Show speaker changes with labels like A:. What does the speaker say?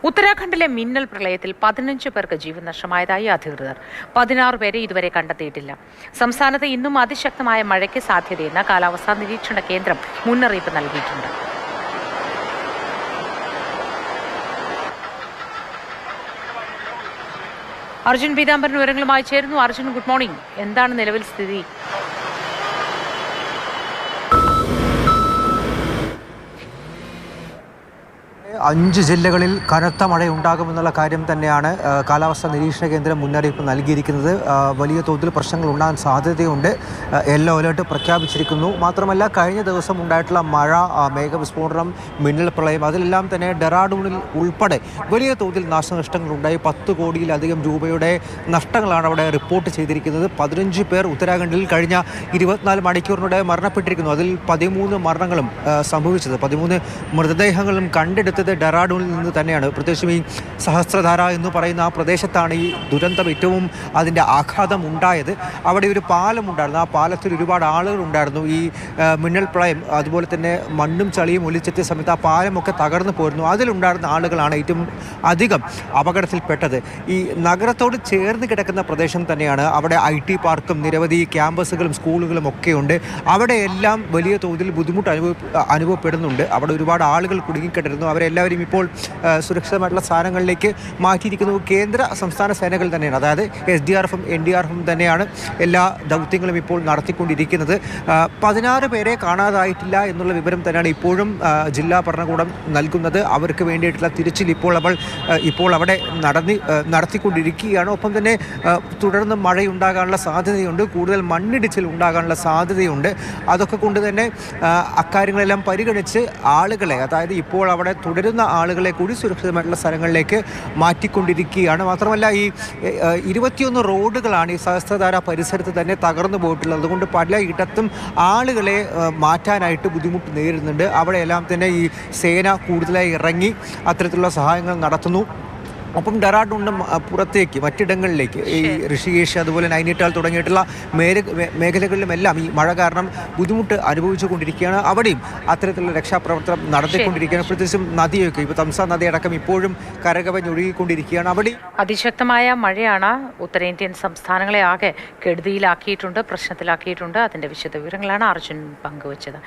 A: ഉത്തരാഖണ്ഡിലെ മിന്നൽ പ്രളയത്തിൽ 15 പേർക്ക് ജീവൻ നഷ്ടമായതായി അധികൃതർ. 16 പേരെ ഇതുവരെ കണ്ടെത്തിയിട്ടില്ല. സംസ്ഥാനത്ത് ഇന്നും അതിശക്തമായ മഴയ്ക്ക് സാധ്യതയെന്ന് കാലാവസ്ഥാ നിരീക്ഷണ കേന്ദ്രം മുന്നറിയിപ്പ് നൽകിയിട്ടുണ്ട്. അർജുൻ പീതാംബരൻ വിവരങ്ങളുമായി ചേരുന്നു. Arjun, good morning. എന്താണ് നിലവിൽ സ്ഥിതി?
B: 5 ജില്ലകളിൽ കനത്ത മഴയുണ്ടാകുമെന്നുള്ള കാര്യം തന്നെയാണ് കാലാവസ്ഥാ നിരീക്ഷണ കേന്ദ്രം മുന്നറിയിപ്പ് നൽകിയിരിക്കുന്നത്. വലിയ തോതിൽ പ്രശ്നങ്ങൾ ഉണ്ടാകാൻ സാധ്യതയുണ്ട്. യെല്ലോ അലേർട്ട് പ്രഖ്യാപിച്ചിരിക്കുന്നു. മാത്രമല്ല, കഴിഞ്ഞ ദിവസം ഉണ്ടായിട്ടുള്ള മഴ, മേഘവിസ്ഫോടനം, മിന്നൽ പ്രളയം, അതിലെല്ലാം തന്നെ ഡെറാഡൂണിൽ ഉൾപ്പെടെ വലിയ തോതിൽ നാശനഷ്ടങ്ങൾ ഉണ്ടായി. 10 കോടിയിലധികം രൂപയുടെ നഷ്ടങ്ങളാണ് അവിടെ റിപ്പോർട്ട് ചെയ്തിരിക്കുന്നത്. 15 പേർ ഉത്തരാഖണ്ഡിൽ കഴിഞ്ഞ 24 മണിക്കൂറിനിടെ മരണപ്പെട്ടിരിക്കുന്നു. അതിൽ 13 മരണങ്ങളും സംഭവിച്ചത്. 13 മൃതദേഹങ്ങളും കണ്ടെടുത്തത് ഡെറാഡൂണിൽ നിന്ന് തന്നെയാണ്. പ്രത്യേകിച്ചും ഈ സഹസ്രധാര എന്ന് പറയുന്ന ആ പ്രദേശത്താണ് ഈ ദുരന്തം ഏറ്റവും അതിൻ്റെ ആഘാതം ഉണ്ടായത്. അവിടെ ഒരു പാലം ഉണ്ടായിരുന്നു. ആ പാലത്തിൽ ഒരുപാട് ആളുകൾ ഉണ്ടായിരുന്നു. ഈ മിന്നൽ പ്രളയം, അതുപോലെ തന്നെ മണ്ണും ചളിയും ഒലിച്ചെത്തിയ സമയത്ത് ആ പാലമൊക്കെ തകർന്നു പോയിരുന്നു. അതിലുണ്ടായിരുന്ന ആളുകളാണ് ഏറ്റവും അധികം അപകടത്തിൽപ്പെട്ടത്. ഈ നഗരത്തോട് ചേർന്ന് കിടക്കുന്ന പ്രദേശം തന്നെയാണ്. അവിടെ IT പാർക്കും നിരവധി ക്യാമ്പസുകളും സ്കൂളുകളും ഒക്കെയുണ്ട്. അവിടെയെല്ലാം വലിയ തോതിൽ ബുദ്ധിമുട്ട് അനുഭവപ്പെടുന്നുണ്ട്. അവിടെ ഒരുപാട് ആളുകൾ കുടുങ്ങിക്കിടരുന്നു. അവരെല്ലാവരും ഇപ്പോൾ സുരക്ഷിതമായിട്ടുള്ള സ്ഥാനങ്ങളിലേക്ക് മാറ്റിയിരിക്കുന്നു. കേന്ദ്ര സംസ്ഥാന സേനകൾ തന്നെയാണ്, അതായത് SDRFും NDRFും തന്നെയാണ് എല്ലാ ദൗത്യങ്ങളും ഇപ്പോൾ നടത്തിക്കൊണ്ടിരിക്കുന്നത്. 16 പേരെ കാണാതായിട്ടില്ല എന്നുള്ള വിവരം തന്നെയാണ് ഇപ്പോഴും ജില്ലാ ഭരണകൂടം നൽകുന്നത്. അവർക്ക് വേണ്ടിയിട്ടുള്ള തിരച്ചിൽ ഇപ്പോൾ അവിടെ നടത്തിക്കൊണ്ടിരിക്കുകയാണ്. ഒപ്പം തന്നെ തുടർന്ന് മഴയുണ്ടാകാനുള്ള സാധ്യതയുണ്ട്. കൂടുതൽ മണ്ണിടിച്ചിൽ ഉണ്ടാകാനുള്ള സാധ്യതയുണ്ട്. അതൊക്കെ കൊണ്ട് തന്നെ അക്കാര്യങ്ങളെല്ലാം പരിഗണിച്ച് ആളുകളെ, അതായത് ഇപ്പോൾ അവിടെ തുടരുന്ന ആളുകളെ കൂടി സുരക്ഷിതമായിട്ടുള്ള സ്ഥലങ്ങളിലേക്ക് മാറ്റിക്കൊണ്ടിരിക്കുകയാണ്. മാത്രമല്ല, ഈ 21 റോഡുകളാണ് ഈ സഹസ്രധാര പരിസരത്ത് തന്നെ തകർന്നു പോയിട്ടുള്ളത്. അതുകൊണ്ട് പലയിടത്തും ആളുകളെ മാറ്റാനായിട്ട് ബുദ്ധിമുട്ട് നേരിടുന്നുണ്ട്. അവിടെയെല്ലാം തന്നെ ഈ സേന കൂടുതലായി ഇറങ്ങി അത്തരത്തിലുള്ള സഹായങ്ങൾ നടത്തുന്നു. ഒപ്പം ഡെറാഡൂണിന് പുറത്തേക്ക് മറ്റിടങ്ങളിലേക്ക്, ഈ ഋഷികേശ്, അതുപോലെ നൈനിറ്റാൾ തുടങ്ങിയിട്ടുള്ള മേഖലകളിലുമെല്ലാം ഈ മഴ കാരണം ബുദ്ധിമുട്ട് അനുഭവിച്ചു കൊണ്ടിരിക്കുകയാണ്. അവിടെയും അത്തരത്തിലുള്ള രക്ഷാപ്രവർത്തനം നടത്തിക്കൊണ്ടിരിക്കുകയാണ്. പ്രത്യേകിച്ചും നദിയൊക്കെ, ഇപ്പോൾ തംസ നദി അടക്കം ഇപ്പോഴും കരകവിഞ്ഞൊഴുകിക്കൊണ്ടിരിക്കുകയാണ്. അവിടെ
A: അതിശക്തമായ മഴയാണ് ഉത്തരേന്ത്യൻ സംസ്ഥാനങ്ങളെ ആകെ കെടുതിയിലാക്കിയിട്ടുണ്ട്, പ്രശ്നത്തിലാക്കിയിട്ടുണ്ട്. അതിൻ്റെ വിശദ വിവരങ്ങളാണ് അർജുൻ പങ്കുവച്ചത്.